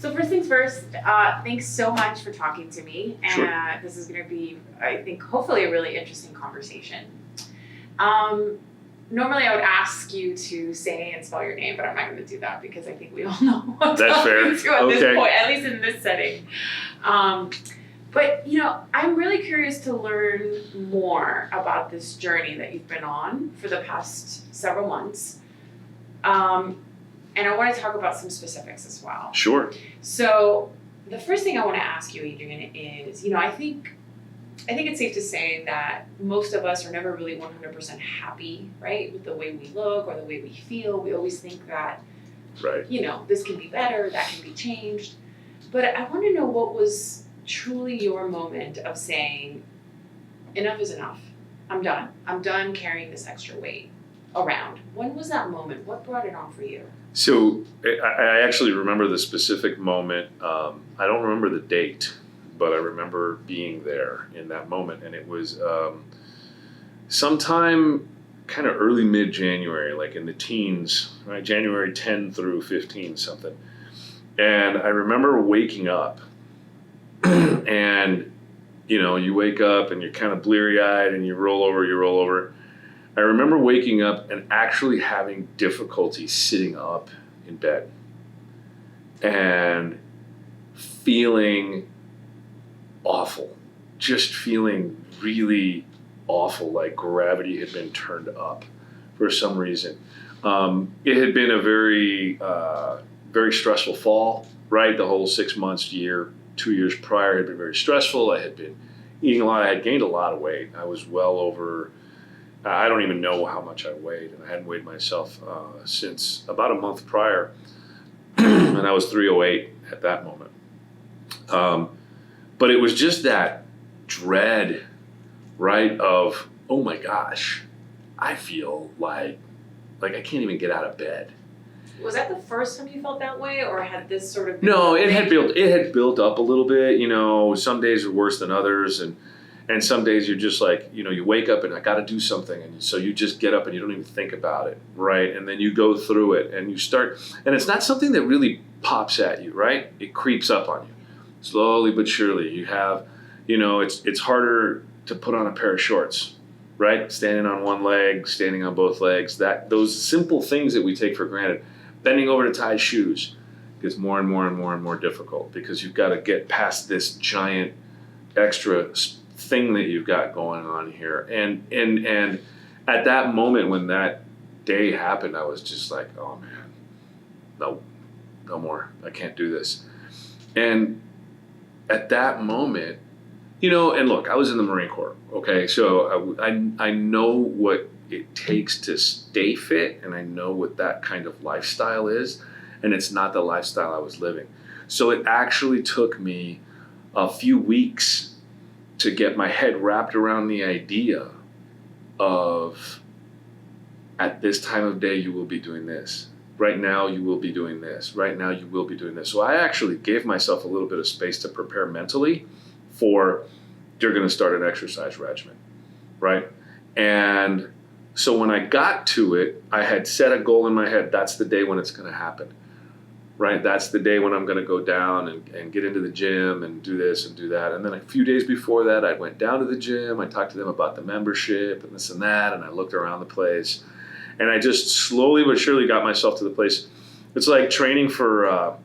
So first things first, thanks so much for talking to me. And Sure. This is going to be, I think, hopefully a really interesting conversation. Normally I would ask you to say and spell your name, but I'm not going to do that because I think we all know what That's fair. to at Okay. this point, at least in this setting. But, I'm really curious to learn more about this journey that you've been on for the past several months. And I want to talk about some specifics as well. Sure. So the first thing I want to ask you, Adrian, is, I think it's safe to say that most of us are never really 100% happy, right, with the way we look or the way we feel. We always think that, Right. this can be better, that can be changed. But I want to know what was truly your moment of saying, enough is enough. I'm done. I'm done carrying this extra weight around. When was that moment? What brought it on for you? So I actually remember the specific moment. I don't remember the date, but I remember being there in that moment. And it was sometime kind of early mid-January, like in the teens, right? January 10 through 15 something. And I remember waking up and, you wake up and you're kind of bleary-eyed and you roll over. I remember waking up and actually having difficulty sitting up in bed and feeling awful, just feeling really awful, like gravity had been turned up for some reason. It had been a very, very stressful fall, right? The whole 6 months, 2 years prior had been very stressful. I had been eating a lot. I had gained a lot of weight. I was well over, I don't even know how much I weighed, and I hadn't weighed myself since about a month prior, and I was 308 at that moment. But it was just that dread, right, of, oh my gosh, I feel like I can't even get out of bed. Was that the first time you felt that way, or had this sort of... No, it had built up a little bit. Some days are worse than others, and some days you're just like, you wake up and I got to do something. And so you just get up and you don't even think about it, right? And then you go through it and you start, and it's not something that really pops at you, right? It creeps up on you slowly but surely. You have, it's harder to put on a pair of shorts, right? Standing on one leg, standing on both legs, those simple things that we take for granted. Bending over to tie shoes gets more and more and more and more difficult because you've got to get past this giant extra thing that you've got going on here. And at that moment when that day happened, I was just like, oh man, no more. I can't do this. And at that moment, and look, I was in the Marine Corps, okay? So I know what it takes to stay fit, and I know what that kind of lifestyle is, and it's not the lifestyle I was living. So it actually took me a few weeks to get my head wrapped around the idea of, at this time of day, you will be doing this. Right now, you will be doing this. Right now, you will be doing this. So I actually gave myself a little bit of space to prepare mentally for, you're going to start an exercise regimen, right? And so when I got to it, I had set a goal in my head. That's the day when it's going to happen, right? That's the day when I'm going to go down and get into the gym and do this and do that. And then a few days before that, I went down to the gym. I talked to them about the membership and this and that, and I looked around the place. And I just slowly but surely got myself to the place. It's like training for a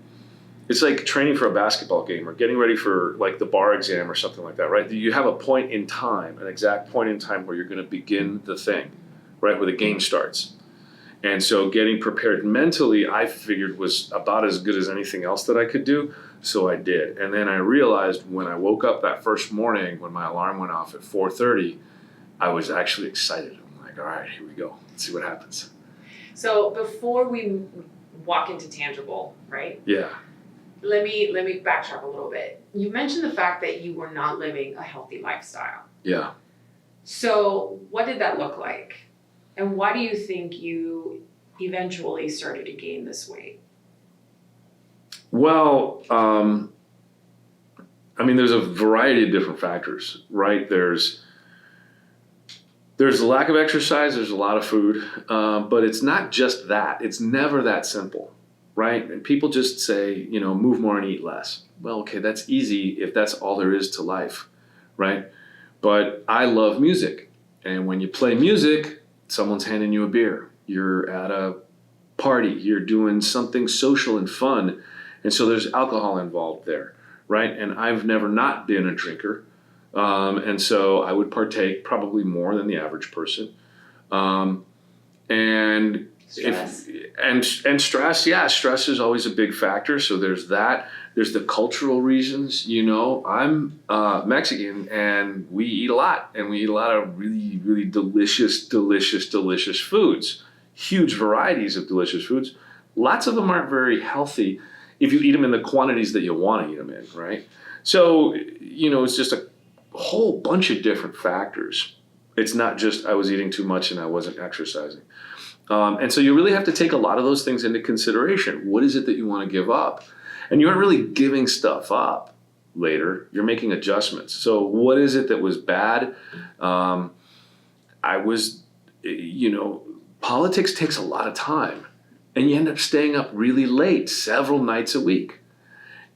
basketball game or getting ready for like the bar exam or something like that, right? You have a point in time, an exact point in time where you're going to begin the thing, right, where the game starts. And so getting prepared mentally, I figured, was about as good as anything else that I could do. So I did. And then I realized when I woke up that first morning, when my alarm went off at 4:30, I was actually excited. I'm like, all right, here we go. Let's see what happens. So before we walk into tangible, right? Yeah. Let me backtrack a little bit. You mentioned the fact that you were not living a healthy lifestyle. Yeah. So what did that look like? And why do you think you eventually started to gain this weight? Well, there's a variety of different factors, right? There's a lack of exercise, there's a lot of food, but it's not just that. It's never that simple, right? And people just say, you know, move more and eat less. Well, okay, that's easy if that's all there is to life, right? But I love music. And when you play music, someone's handing you a beer. You're at a party. You're doing something social and fun. And so there's alcohol involved there, right? And I've never not been a drinker. And so I would partake probably more than the average person. And Stress. And stress, yeah, stress is always a big factor. So there's that. There's the cultural reasons. You know, I'm Mexican, and we eat a lot, and we eat a lot of really, really delicious foods. Huge varieties of delicious foods. Lots of them aren't very healthy if you eat them in the quantities that you want to eat them in, right? So, you know, it's just a whole bunch of different factors. It's not just I was eating too much and I wasn't exercising. And so you really have to take a lot of those things into consideration. What is it that you want to give up? And you aren't really giving stuff up later. You're making adjustments. So what is it that was bad? I was, you know, politics takes a lot of time. And you end up staying up really late, several nights a week.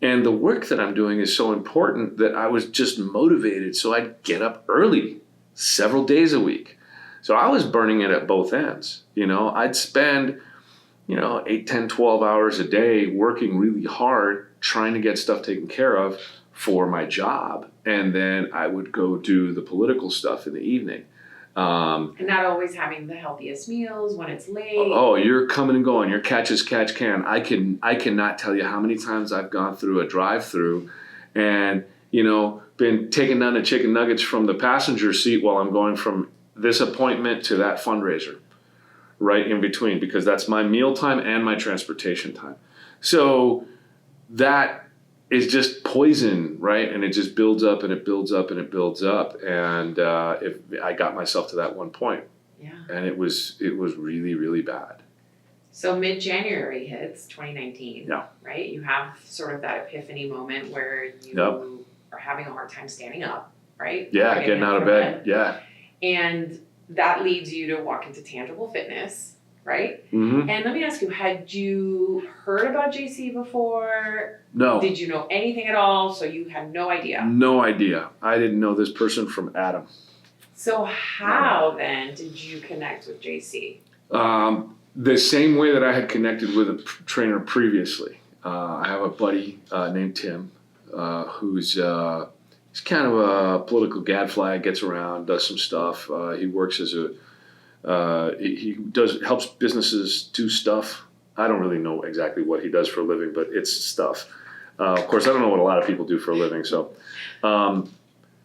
And the work that I'm doing is so important that I was just motivated. So I'd get up early, several days a week. So I was burning it at both ends. You know, I'd spend, you know, 8, 10, 12 hours a day working really hard, trying to get stuff taken care of for my job. And then I would go do the political stuff in the evening. And not always having the healthiest meals when it's late. Oh, you're coming and going. Your catch as catch can. I cannot tell you how many times I've gone through a drive-through and, you know, been taking down the chicken nuggets from the passenger seat while I'm going from this appointment to that fundraiser, right in between, because that's my meal time and my transportation time. So that is just poison, right? And it just builds up and it builds up and it builds up. And if I got myself to that one point, yeah, and it was really, really bad. So mid-January hits 2019, yeah, right? You have sort of that epiphany moment where you Yep. are having a hard time standing up, right? Yeah, getting out of bed. Yeah. And that leads you to walk into tangible fitness, right? Mm-hmm. And let me ask you, had you heard about JC before? No. Did you know anything at all? So you had no idea? No idea. I didn't know this person from Adam. So how then did you connect with JC? The same way that I had connected with a trainer previously. I have a buddy named Tim who's he's kind of a political gadfly, gets around, does some stuff. He works as he helps businesses do stuff. I don't really know exactly what he does for a living, but it's stuff. Of course, I don't know what a lot of people do for a living. So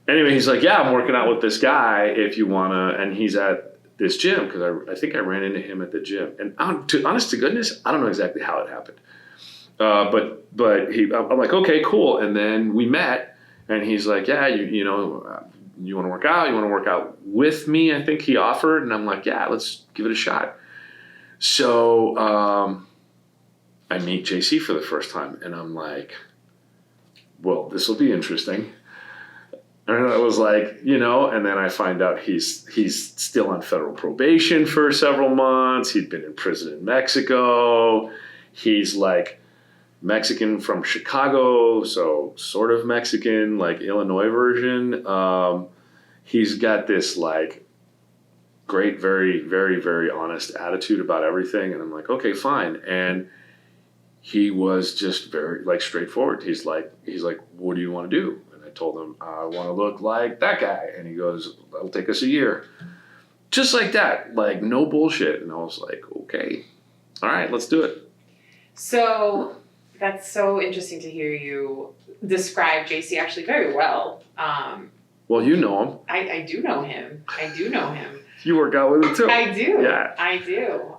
anyway, he's like, yeah, I'm working out with this guy if you want to. And he's at this gym because I think I ran into him at the gym. And honest to goodness, I don't know exactly how it happened. But I'm like, okay, cool. And then we met. And he's like, yeah, you know, you want to work out? You want to work out with me? I think he offered. And I'm like, yeah, let's give it a shot. So I meet JC for the first time. And I'm like, well, this will be interesting. And I was like, you know, and then I find out he's still on federal probation for several months. He'd been in prison in Mexico. He's like Mexican from Chicago, so sort of Mexican, like Illinois version. He's got this like great, very, very, very honest attitude about everything. And I'm like, okay, fine. And he was just very like straightforward. He's like, what do you want to do? And I told him, I want to look like that guy. And he goes, that'll take us a year. Just like that, like no bullshit. And I was like, okay, all right, let's do it. So that's so interesting to hear you describe JC actually very well. Well, you know him. I do know him. You work out with him too. I do. Yeah. I do.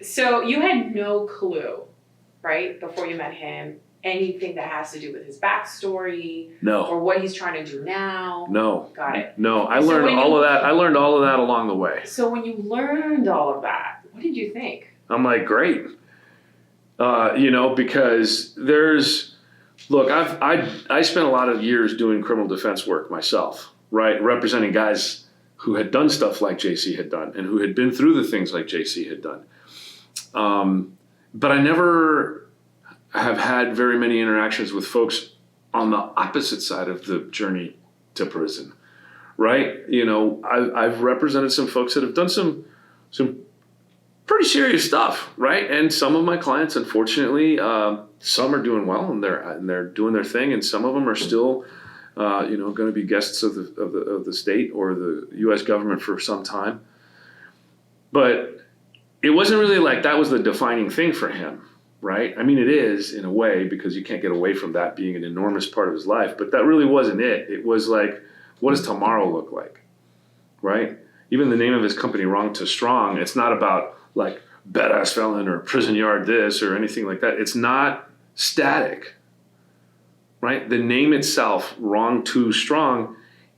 So you had no clue, right, before you met him, anything that has to do with his backstory No. or what he's trying to do now? No. Got it. No. I learned all of that. I learned all of that along the way. So when you learned all of that, what did you think? I'm like, great. You know, because look, I spent a lot of years doing criminal defense work myself, right? Representing guys who had done stuff like JC had done and who had been through the things like JC had done. but I never have had very many interactions with folks on the opposite side of the journey to prison, right? You know, I've represented some folks that have done some pretty serious stuff, right? And some of my clients, unfortunately, some are doing well and they're doing their thing, and some of them are still, going to be guests of the state or the U.S. government for some time. But it wasn't really like that was the defining thing for him, right? I mean, it is in a way, because you can't get away from that being an enormous part of his life, but that really wasn't it. It was like, what does tomorrow look like, right? Even the name of his company, Wrong to Strong, it's not about like badass felon or prison yard this or anything like that. It's not static, right? The name itself, Wrong to Strong,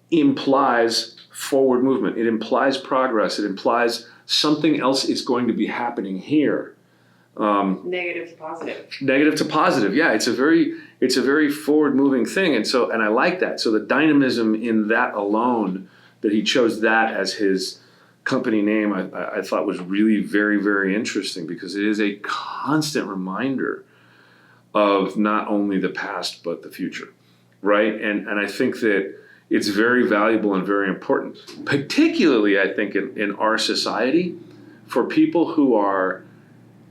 implies forward movement. It implies progress. It implies something else is going to be happening here. Negative to positive. Negative to positive. Yeah, it's a very forward moving thing. And I like that. So the dynamism in that alone, that he chose that as his company name, I thought was really very, very interesting, because it is a constant reminder of not only the past, but the future, right? And I think that it's very valuable and very important, particularly, I think, in our society, for people who are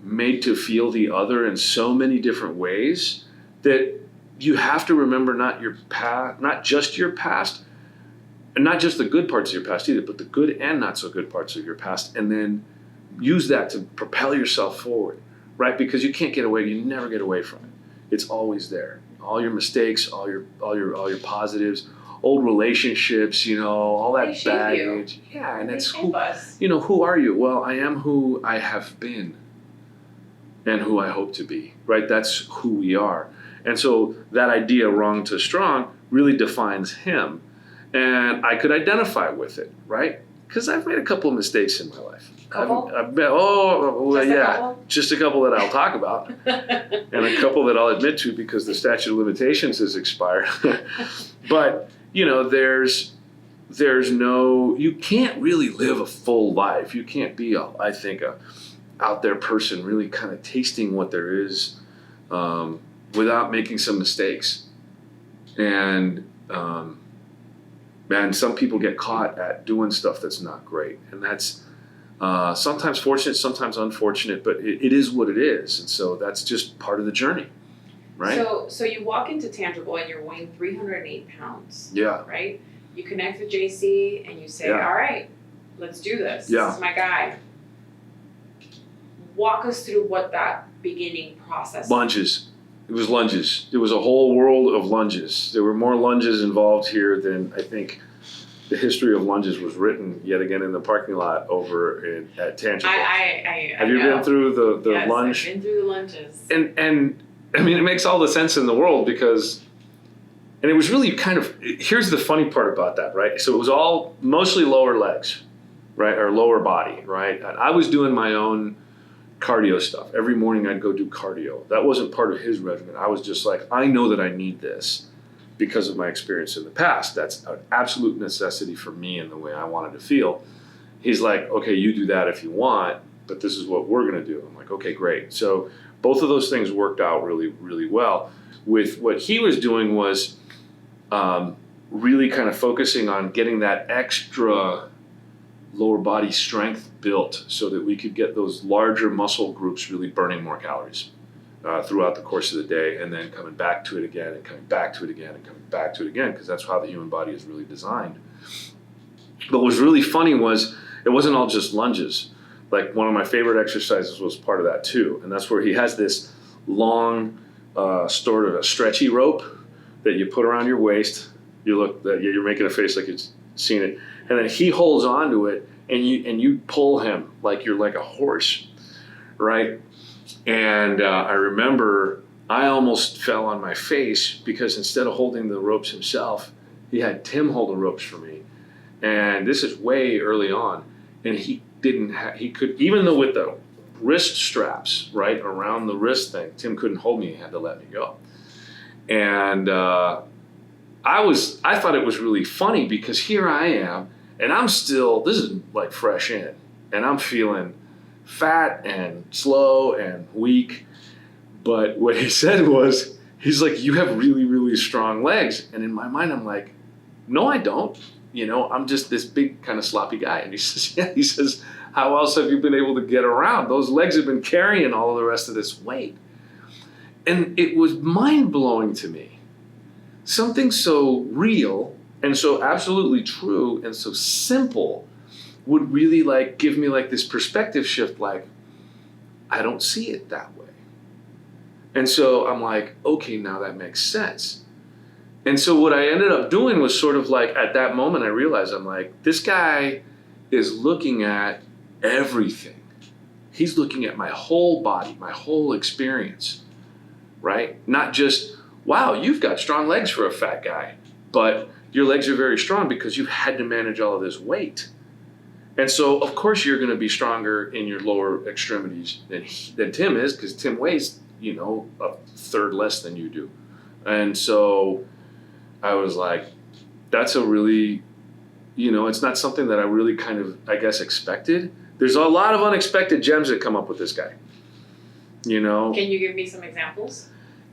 made to feel the other in so many different ways, that you have to remember not just your past, and not just the good parts of your past either, but the good and not so good parts of your past, and then use that to propel yourself forward, right? Because you can't get away, you never get away from it. It's always there. All your mistakes, all your positives, old relationships, all that baggage. You. Yeah, and it's who are you? Well, I am who I have been and who I hope to be, right? That's who we are. And so that idea, Wrong to Strong, really defines him. And I could identify with it, right? Because I've made a couple of mistakes in my life. Couple? Just a couple that I'll talk about. And a couple that I'll admit to because the statute of limitations has expired. But, there's no, you can't really live a full life. You can't be, I think, a out there person really kind of tasting what there is without making some mistakes. And some people get caught at doing stuff that's not great. And that's sometimes fortunate, sometimes unfortunate, but it is what it is. And so that's just part of the journey, right? So you walk into Tangible and you're weighing 308 pounds. Yeah. Right? You connect with JC and you say, all right, let's do this. Yeah. This is my guy. Walk us through what that beginning process was. Lunges. It was lunges. It was a whole world of lunges. There were more lunges involved here than I think the history of lunges was written yet again in the parking lot over at Tangible. Have you been through the yes, lunge? I've been through the lunges. And I mean, it makes all the sense in the world because, and it was really here's the funny part about that, right? So it was all mostly lower legs, right? Or lower body, right? And I was doing my own cardio stuff. Every morning I'd go do cardio. That wasn't part of his regimen. I was just like, I know that I need this because of my experience in the past. That's an absolute necessity for me and the way I wanted to feel. He's like, okay, you do that if you want, but this is what we're going to do. I'm like, okay, great. So both of those things worked out really, really well. With what he was doing was really kind of focusing on getting that extra lower body strength built so that we could get those larger muscle groups really burning more calories throughout the course of the day, and then coming back to it again and coming back to it again and coming back to it again, because that's how the human body is really designed. But what was really funny was it wasn't all just lunges. Like one of my favorite exercises was part of that too, and that's where he has this long sort of a stretchy rope that you put around your waist. You're making a face like you've seen it. And then he holds onto it, and you pull him like you're like a horse, right? And I remember I almost fell on my face because instead of holding the ropes himself, he had Tim hold the ropes for me. And this is way early on, and he could, even though with the wrist straps, right, around the wrist thing, Tim couldn't hold me, he had to let me go. And I thought it was really funny because here I am, and I'm still, this is like fresh in, and I'm feeling fat and slow and weak. But what he said was, he's like, you have really, really strong legs. And in my mind, I'm like, no, I don't. I'm just this big kind of sloppy guy. And he says, yeah, he says, how else have you been able to get around? Those legs have been carrying all of the rest of this weight. And it was mind blowing to me. Something so real and so absolutely true and so simple would really like give me like this perspective shift, like, I don't see it that way. And so I'm like, okay, now that makes sense. And so what I ended up doing was sort of like, at that moment I realized, I'm like, this guy is looking at everything. He's looking at my whole body, my whole experience, right? Not just, wow, you've got strong legs for a fat guy, but your legs are very strong because you've had to manage all of this weight. And so, of course, you're going to be stronger in your lower extremities than Tim is, because Tim weighs, a third less than you do. And so I was like, that's a really, it's not something that I really kind of, I guess, expected. There's a lot of unexpected gems that come up with this guy, Can you give me some examples?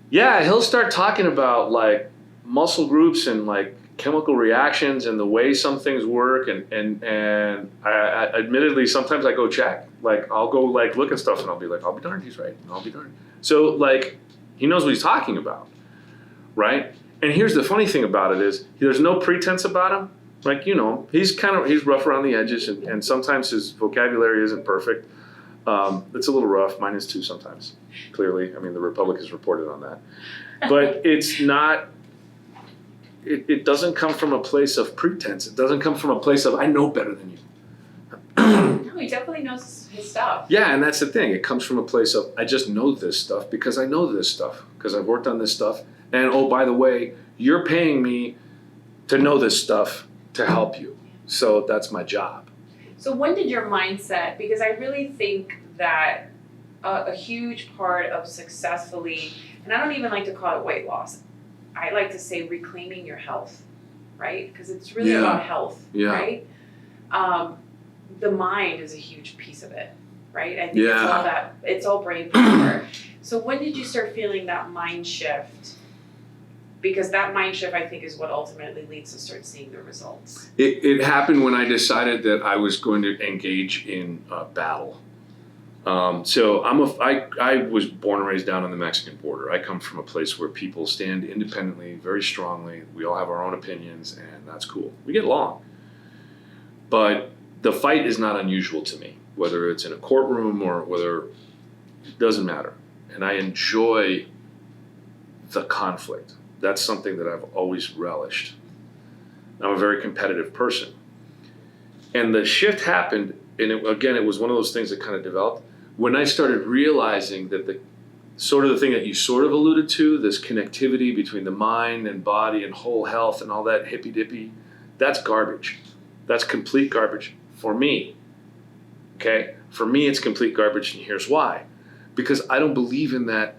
Yeah, he'll start talking about like muscle groups and like chemical reactions and the way some things work. And I admittedly, sometimes I go check. Like, I'll go like look at stuff and I'll be like, I'll be darned, he's right. I'll be darned. So like, he knows what he's talking about, right? And here's the funny thing about it is there's no pretense about him. Like, he's rough around the edges and sometimes his vocabulary isn't perfect. It's a little rough. Mine is too sometimes, clearly. I mean, the Republic has reported on that. But it's not, it doesn't come from a place of pretense. It doesn't come from a place of, I know better than you. No, he definitely knows his stuff. Yeah, and that's the thing. It comes from a place of, I just know this stuff because I know this stuff, because I've worked on this stuff. And oh, by the way, you're paying me to know this stuff to help you. So that's my job. So when did your mindset, because I really think that a huge part of successfully, and I don't even like to call it weight loss, I like to say reclaiming your health, right? Because it's really about health, right? The mind is a huge piece of it, right? I think it's all brain power. So when did you start feeling that mind shift? Because that mind shift, I think, is what ultimately leads to start seeing the results. It happened when I decided that I was going to engage in battle. So I was born and raised down on the Mexican border. I come from a place where people stand independently, very strongly. We all have our own opinions, and that's cool. We get along. But the fight is not unusual to me, whether it's in a courtroom or whether, it doesn't matter. And I enjoy the conflict. That's something that I've always relished. I'm a very competitive person. And the shift happened, and it was one of those things that kind of developed when I started realizing that the thing that you sort of alluded to, this connectivity between the mind and body and whole health and all that hippy-dippy, that's garbage. That's complete garbage for me. Okay? For me, it's complete garbage, and here's why. Because I don't believe in that,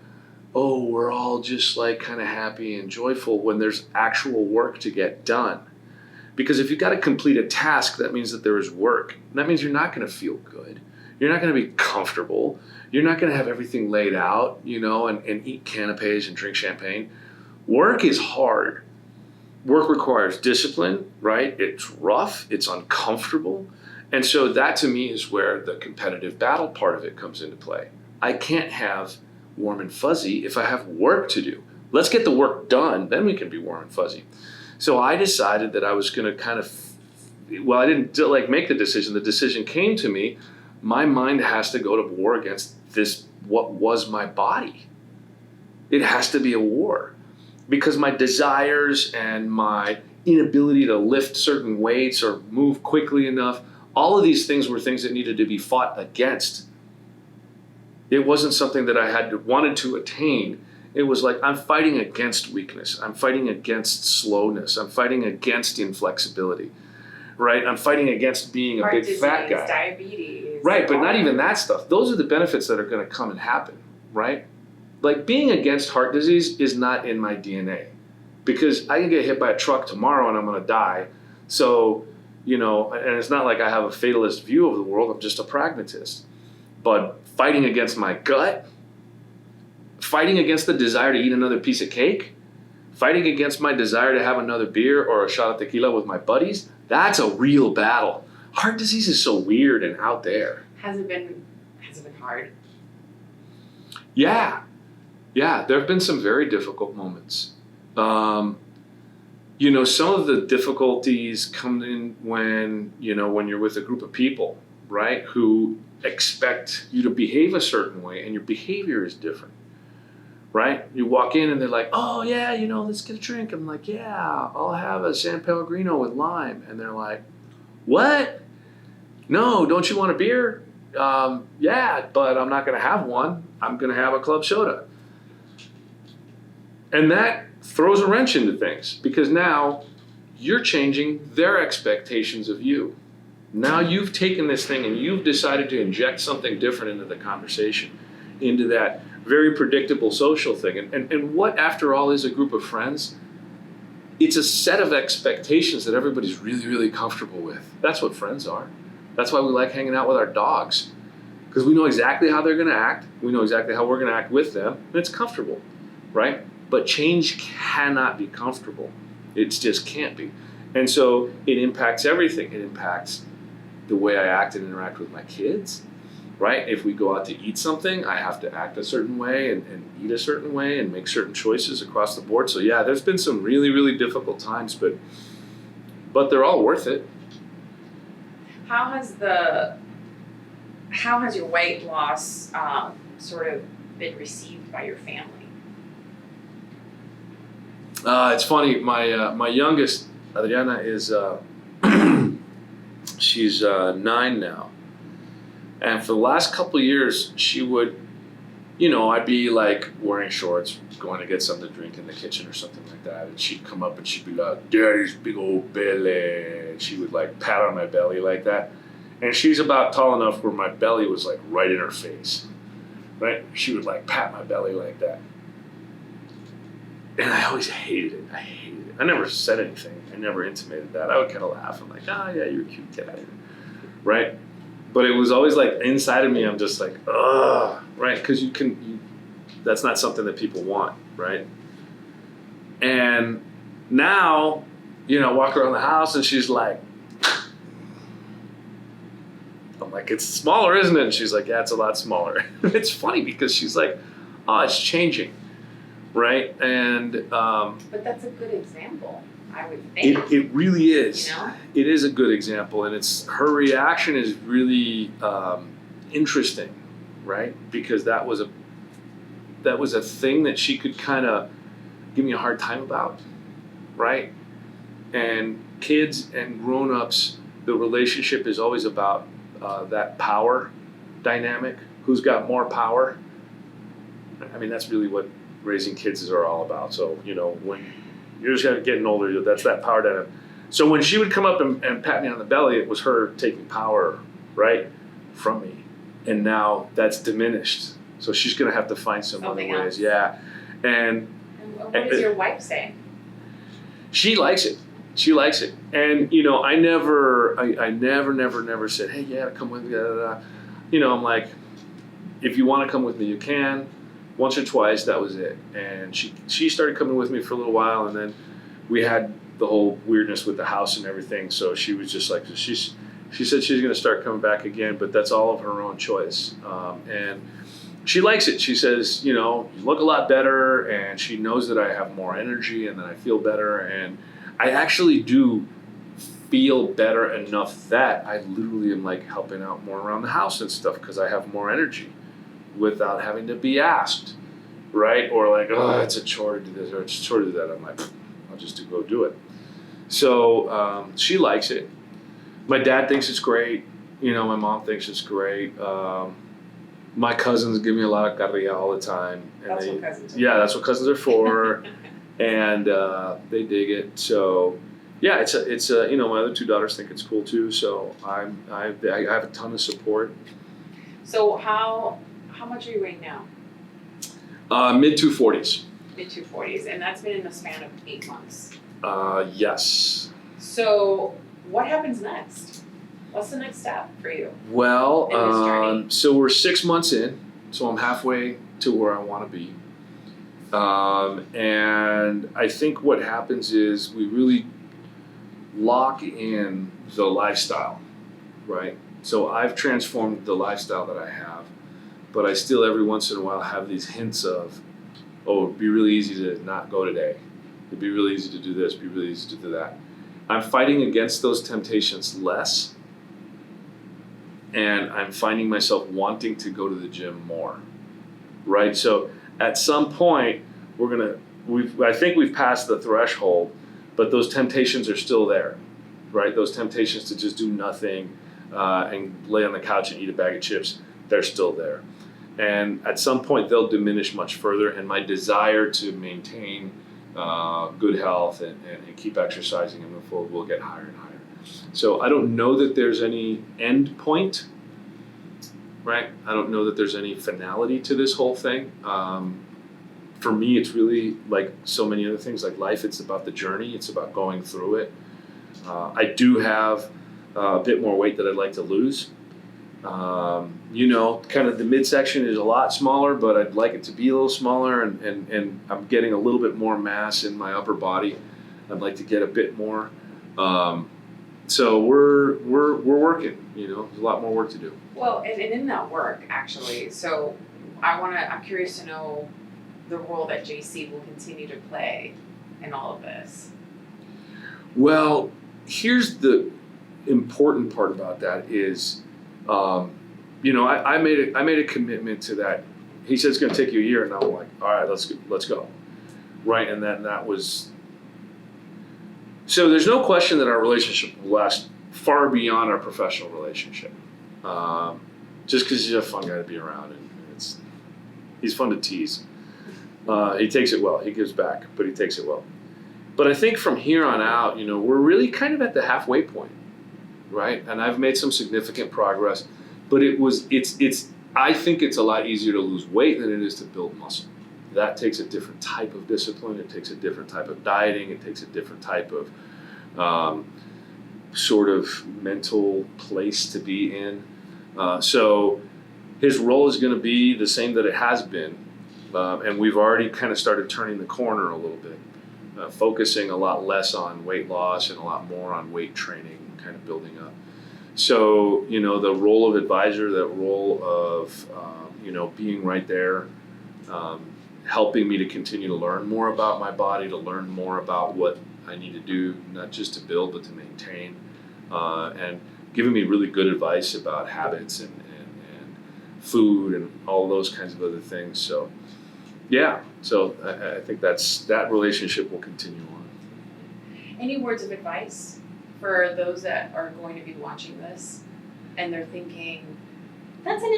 oh, we're all just like kind of happy and joyful when there's actual work to get done. Because if you've got to complete a task, that means that there is work. That means you're not going to feel good. You're not going to be comfortable. You're not going to have everything laid out, and eat canapes and drink champagne. Work is hard. Work requires discipline, right? It's rough. It's uncomfortable. And so that to me is where the competitive battle part of it comes into play. I can't have warm and fuzzy if I have work to do. Let's get the work done, then we can be warm and fuzzy. So I decided that I was going to I didn't make the decision. The decision came to me. My mind has to go to war against this, what was my body. It has to be a war because my desires and my inability to lift certain weights or move quickly enough, all of these things were things that needed to be fought against. It wasn't something that I wanted to attain. It was like, I'm fighting against weakness. I'm fighting against slowness. I'm fighting against inflexibility, right? I'm fighting against being a big fat guy. Diabetes. Right, but not even that stuff. Those are the benefits that are going to come and happen, right? Like being against heart disease is not in my DNA because I can get hit by a truck tomorrow and I'm going to die. So, and it's not like I have a fatalist view of the world. I'm just a pragmatist. but fighting against my gut, fighting against the desire to eat another piece of cake, fighting against my desire to have another beer or a shot of tequila with my buddies, that's a real battle. Heart disease is so weird and out there. Has it been hard? Yeah, there have been some very difficult moments. You know, some of the difficulties come in when you're with a group of people, right, who expect you to behave a certain way and your behavior is different, right? You walk in and they're like, oh yeah, let's get a drink. I'm like, yeah, I'll have a San Pellegrino with lime. And they're like, what? No, don't you want a beer? Yeah, but I'm not going to have one. I'm going to have a club soda. And that throws a wrench into things because now you're changing their expectations of you. Now you've taken this thing and you've decided to inject something different into the conversation, into that very predictable social thing. And what, after all, is a group of friends? It's a set of expectations that everybody's really, really comfortable with. That's what friends are. That's why we like hanging out with our dogs, because we know exactly how they're going to act. We know exactly how we're going to act with them, and it's comfortable, right? But change cannot be comfortable. It just can't be. And so it impacts everything. It impacts the way I act and interact with my kids, right? If we go out to eat something, I have to act a certain way and eat a certain way and make certain choices across the board. So yeah, there's been some really, really difficult times, but they're all worth it. How has your weight loss sort of been received by your family? It's funny. My youngest, Adriana, is she's 9 now, and for the last couple of years, she would, I'd be like wearing shorts, going to get something to drink in the kitchen or something like that, and she'd come up and she'd be like, "Daddy's big old belly," and she would like pat on my belly like that, and she's about tall enough where my belly was like right in her face, right? She would like pat my belly like that. And I always hated it. I never said anything. I never intimated that. I would kind of laugh. I'm like, oh, yeah, you're a cute cat. Right? But it was always like inside of me, I'm just like, ugh. Right? Because that's not something that people want. Right? And now, walk around the house and she's like, I'm like, it's smaller, isn't it? And she's like, yeah, it's a lot smaller. It's funny because she's like, oh, it's changing. Right? And but that's a good example, I would think. It really is. It is a good example, and her reaction is really interesting, right? Because that was a thing that she could kind of give me a hard time about, right? And kids and grown-ups, the relationship is always about that power dynamic. Who's got more power? I mean, that's really what raising kids are all about. So, when you're just getting older, that's that power dynamic. So when she would come up and pat me on the belly, it was her taking power, right, from me. And now that's diminished. So she's going to have to find some other ways. Else. Yeah. And what does your wife say? She likes it. She likes it. And, I never said, hey, yeah, come with me. I'm like, if you want to come with me, you can. Once or twice, that was it. And she started coming with me for a little while, and then we had the whole weirdness with the house and everything. So she was just like, she said she's going to start coming back again, but that's all of her own choice. And she likes it. She says, you look a lot better, and she knows that I have more energy and that I feel better. And I actually do feel better enough that I literally am like helping out more around the house and stuff because I have more energy without having to be asked, right? Or like, oh, it's a chore to do this or it's a chore to do that. I'm like, I'll just go do it. So she likes it. My dad thinks it's great. My mom thinks it's great. My cousins give me a lot of carrilla all the time. And that's what cousins are. Yeah, that's what cousins are for. And they dig it. So yeah, it's my other 2 daughters think it's cool too. So I have a ton of support. So how much are you weighing now? Mid 240s. Mid 240s, and that's been in the span of 8 months. Yes. So what happens next? What's the next step for you? Well, in this journey? so we're 6 months in, so I'm halfway to where I want to be. And I think what happens is we really lock in the lifestyle, right? So I've transformed the lifestyle that I have, but I still every once in a while have these hints of, oh, it'd be really easy to not go today. It'd be really easy to do this, it'd be really easy to do that. I'm fighting against those temptations less, and I'm finding myself wanting to go to the gym more, right? So at some point, I think we've passed the threshold, but those temptations are still there, right? Those temptations to just do nothing and lay on the couch and eat a bag of chips, they're still there. And at some point, they'll diminish much further, and my desire to maintain good health and keep exercising and move forward will get higher and higher. So I don't know that there's any end point, right? I don't know that there's any finality to this whole thing. For me, it's really like so many other things, like life, it's about the journey. It's about going through it. I do have a bit more weight that I'd like to lose. Kind of the midsection is a lot smaller, but I'd like it to be a little smaller, and I'm getting a little bit more mass in my upper body. I'd like to get a bit more. So we're working, there's a lot more work to do. Well, and in that work, actually, so I'm curious to know the role that JC will continue to play in all of this. Well, here's the important part about that is, I made a commitment to that. He said it's going to take you a year, and I'm like, all right, let's go, right? And then that was. So there's no question that our relationship will last far beyond our professional relationship. Just because he's a fun guy to be around, and he's fun to tease. He takes it well. He gives back, but he takes it well. But I think from here on out, we're really kind of at the halfway point, right? And I've made some significant progress, but I think it's a lot easier to lose weight than it is to build muscle. That takes a different type of discipline. It takes a different type of dieting. It takes a different type of sort of mental place to be in. So his role is going to be the same that it has been. And we've already kind of started turning the corner a little bit, focusing a lot less on weight loss and a lot more on weight training, kind of building up. So, the role of advisor, that role of, being right there, helping me to continue to learn more about my body, to learn more about what I need to do, not just to build, but to maintain, and giving me really good advice about habits and food and all those kinds of other things. So, yeah, so I think that relationship will continue on. Any words of advice for those that are going to be watching this and they're thinking, that's an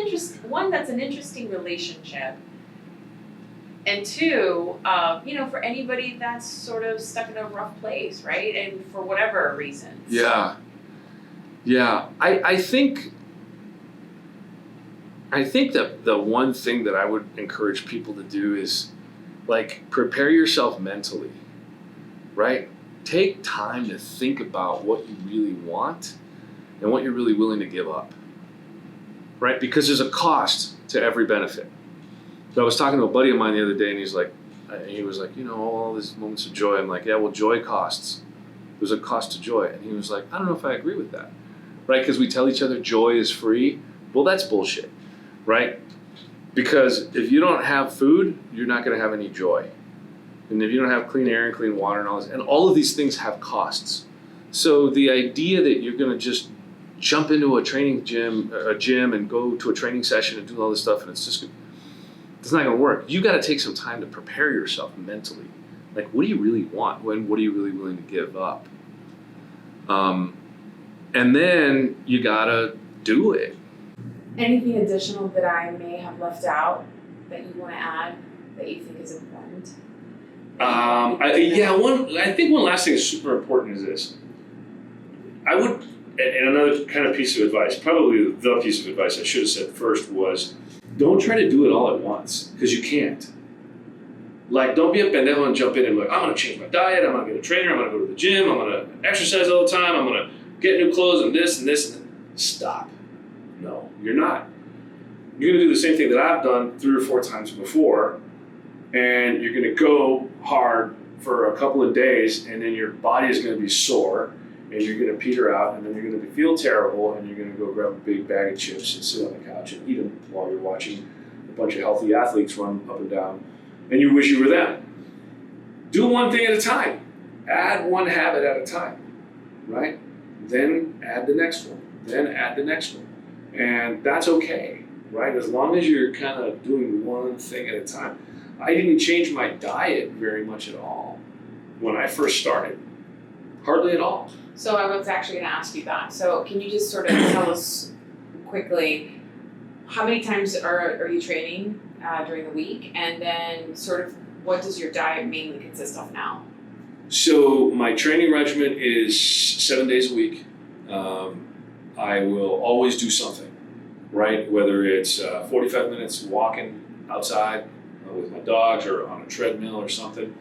interesting relationship. And two, for anybody that's sort of stuck in a rough place, right? And for whatever reasons. Yeah. I think that the one thing that I would encourage people to do is, prepare yourself mentally, right? Take time to think about what you really want and what you're really willing to give up, right? Because there's a cost to every benefit. So I was talking to a buddy of mine the other day, and he was like, all these moments of joy. I'm like, yeah, well, joy costs. There's a cost to joy. And he was like, I don't know if I agree with that, right? Because we tell each other joy is free. Well, that's bullshit, right? Because if you don't have food, you're not going to have any joy. And if you don't have clean air and clean water and all of these things have costs. So the idea that you're going to just jump into a gym and go to a training session and do all this stuff, and it's not going to work. You got to take some time to prepare yourself mentally. What do you really want? What are you really willing to give up? And then you got to do it. Anything additional that I may have left out that you want to add that you think is important? I think one last thing that's super important is this. I would, and another kind of piece of advice, probably the piece of advice I should have said first was, don't try to do it all at once, because you can't. Don't be a pendejo and jump in and I'm going to change my diet, I'm going to get a trainer, I'm going to go to the gym, I'm going to exercise all the time, I'm going to get new clothes and this and this. stop. No, you're not. You're going to do the same thing that I've done 3 or 4 times before, and you're going to go hard for a couple of days, and then your body is going to be sore, and you're going to peter out, and then you're going to feel terrible, and you're going to go grab a big bag of chips and sit on the couch and eat them while you're watching a bunch of healthy athletes run up and down, and you wish you were them. Do one thing at a time. Add one habit at a time, right? Then add the next one. Then add the next one. And that's okay, right? As long as you're kind of doing one thing at a time. I didn't change my diet very much at all when I first started. Hardly at all. So I was actually going to ask you that. So can you just sort of tell us quickly, how many times are you training during the week? And then sort of what does your diet mainly consist of now? So my training regimen is 7 days a week. I will always do something, right? Whether it's 45 minutes walking outside with my dogs or on a treadmill or something,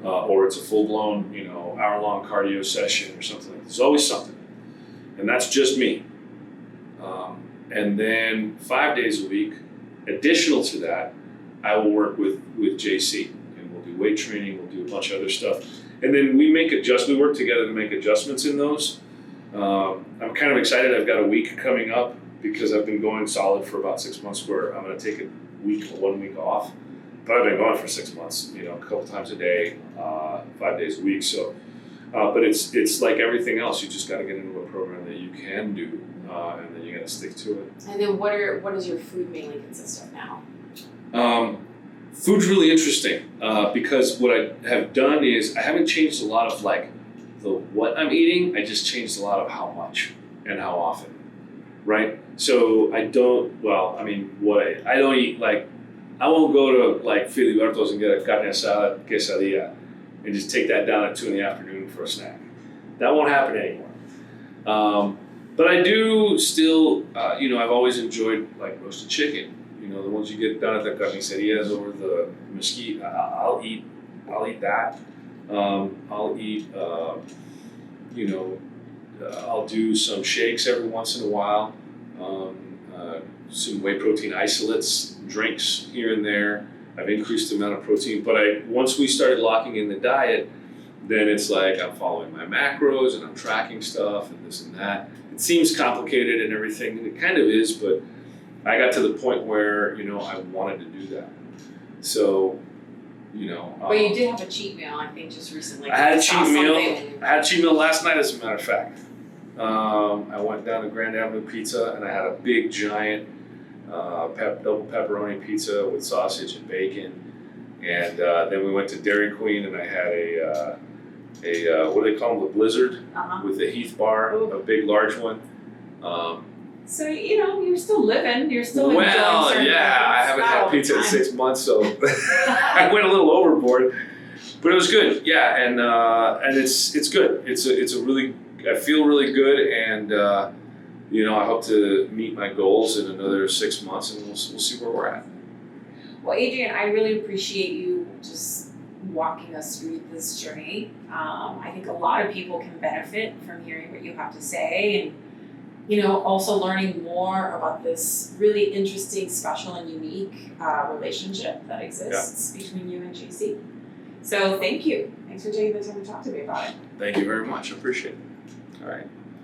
or it's a full-blown, hour-long cardio session or something. There's always something, and that's just me. And then 5 days a week, additional to that, I will work with JC, and we'll do weight training, we'll do a bunch of other stuff. And then we work together to make adjustments in those. I'm kind of excited. I've got a week coming up because I've been going solid for about 6 months where I'm going to take 1 week off. But I've been going for 6 months, a couple times a day, 5 days a week. So, but it's like everything else. You just got to get into a program that you can do, and then you got to stick to it. And then what does your food mainly consist of now? Food's really interesting because what I have done is I haven't changed a lot of what I'm eating. I just changed a lot of how much and how often, right? So I don't. I don't eat I won't go to Filiberto's and get a carne asada quesadilla and just take that down at 2 p.m. for a snack. That won't happen anymore. But I do still, I've always enjoyed roasted chicken. The ones you get down at the carnicerias over the mesquite. I'll eat that. I'll eat. I'll do some shakes every once in a while. Some whey protein isolates, drinks here and there. I've increased the amount of protein, but once we started locking in the diet, then it's like I'm following my macros and I'm tracking stuff and this and that. It seems complicated and everything, and it kind of is, but I got to the point where, I wanted to do that. So, But you did have a cheat meal, I think, just recently. I had a cheat meal last night, as a matter of fact. I went down to Grand Avenue Pizza and I had a big, giant double pepperoni pizza with sausage and bacon. And then we went to Dairy Queen and I had a what do they call them, the Blizzard with the Heath bar, a big, large one. So, you're still living, you're still enjoying certain things. I haven't had pizza in 6 months, so I went a little overboard, but it was good. Yeah, and it's good. It's a really, I feel really good, and I hope to meet my goals in another 6 months, and we'll see where we're at. Well, Adrian, I really appreciate you just walking us through this journey. I think a lot of people can benefit from hearing what you have to say, and also learning more about this really interesting, special, and unique relationship that exists between you and JC. So thank you. Thanks for taking the time to talk to me about it. Thank you very much. I appreciate it. All right.